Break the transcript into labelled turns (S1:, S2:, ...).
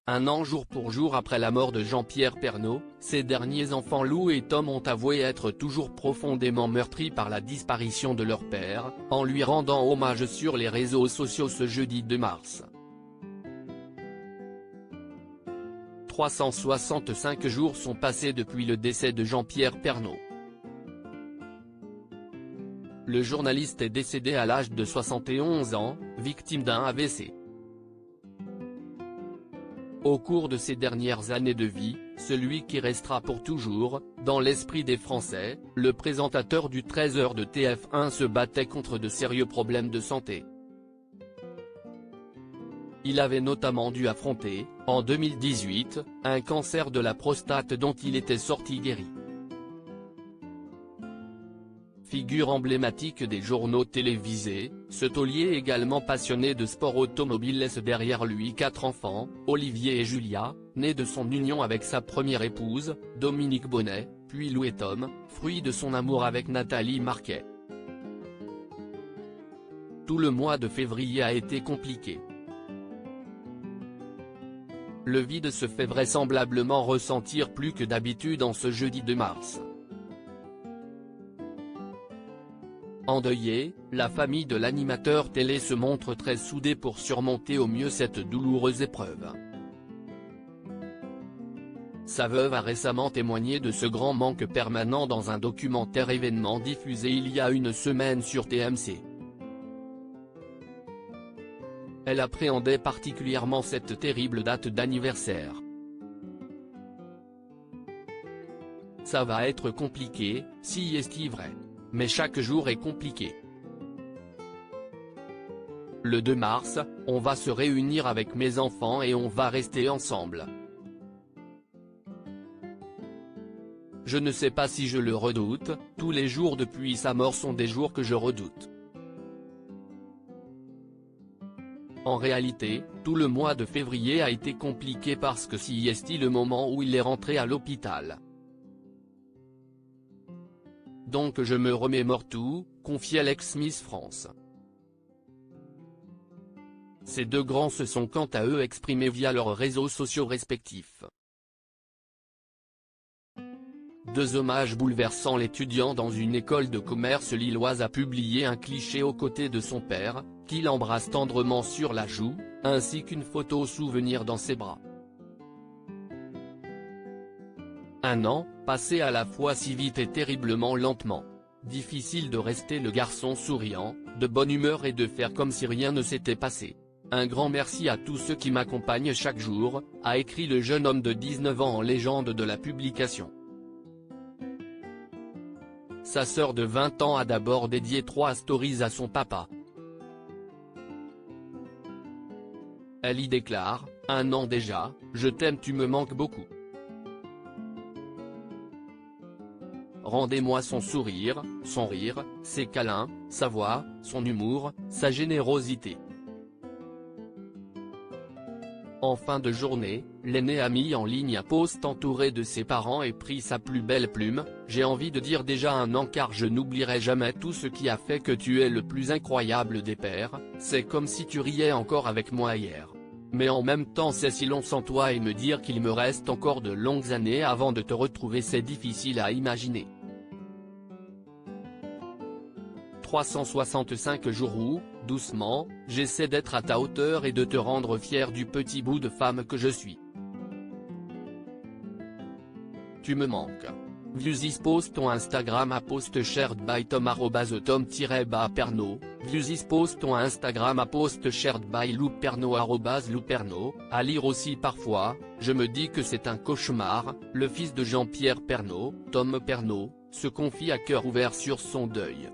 S1: Un an jour pour jour après la mort de Jean-Pierre Pernaut, ses derniers enfants Lou et Tom ont avoué être toujours profondément meurtris par la disparition de leur père, en lui rendant hommage sur les réseaux sociaux ce jeudi 2 mars. 365 jours sont passés depuis le décès de Jean-Pierre Pernaut. Le journaliste est décédé à l'âge de 71 ans, victime d'un AVC. Au cours de ses dernières années de vie, celui qui restera pour toujours, dans l'esprit des Français, le présentateur du 13h de TF1 se battait contre de sérieux problèmes de santé. Il avait notamment dû affronter, en 2018, un cancer de la prostate dont il était sorti guéri. Figure emblématique des journaux télévisés, ce taulier également passionné de sport automobile laisse derrière lui 4 enfants, Olivier et Julia, nés de son union avec sa première épouse, Dominique Bonnet, puis Lou et Tom, fruit de son amour avec Nathalie Marquet. Tout le mois de février a été compliqué. Le vide se fait vraisemblablement ressentir plus que d'habitude en ce jeudi 2 mars. Endeuillée, la famille de l'animateur télé se montre très soudée pour surmonter au mieux cette douloureuse épreuve. Sa veuve a récemment témoigné de ce grand manque permanent dans un documentaire événement diffusé il y a une semaine sur TMC. Elle appréhendait particulièrement cette terrible date d'anniversaire. Ça va être compliqué, si est vrai. Mais chaque jour est compliqué. Le 2 mars, on va se réunir avec mes enfants et on va rester ensemble. Je ne sais pas si je le redoute, tous les jours depuis sa mort sont des jours que je redoute. En réalité, tout le mois de février a été compliqué parce que si est le moment où il est rentré à l'hôpital. Donc je me remémore tout, confie l'ex-Miss France. Ces deux grands se sont quant à eux exprimés via leurs réseaux sociaux respectifs. Deux hommages bouleversants. L'étudiant dans une école de commerce lilloise a publié un cliché aux côtés de son père, qui l'embrasse tendrement sur la joue, ainsi qu'une photo souvenir dans ses bras. Un an, passé à la fois si vite et terriblement lentement. Difficile de rester le garçon souriant, de bonne humeur et de faire comme si rien ne s'était passé. Un grand merci à tous ceux qui m'accompagnent chaque jour, a écrit le jeune homme de 19 ans en légende de la publication. Sa sœur de 20 ans a d'abord dédié 3 stories à son papa. Elle y déclare, « Un an déjà, je t'aime, tu me manques beaucoup. Rendez-moi son sourire, son rire, ses câlins, sa voix, son humour, sa générosité. » En fin de journée, l'aîné a mis en ligne un post entouré de ses parents et pris sa plus belle plume, « J'ai envie de dire déjà un an car je n'oublierai jamais tout ce qui a fait que tu es le plus incroyable des pères, c'est comme si tu riais encore avec moi hier. Mais en même temps c'est si long sans toi et me dire qu'il me reste encore de longues années avant de te retrouver, c'est difficile à imaginer. 365 jours où, doucement, j'essaie d'être à ta hauteur et de te rendre fier du petit bout de femme que je suis. Tu me manques. Views post ton Instagram à post shared by Tom @tom_Pernaut, Views post ton Instagram à post shared by Lou Pernaut @Lou Pernaut, à lire aussi parfois, je me dis que c'est un cauchemar, le fils de Jean-Pierre Pernaut, Tom Pernaut, se confie à cœur ouvert sur son deuil.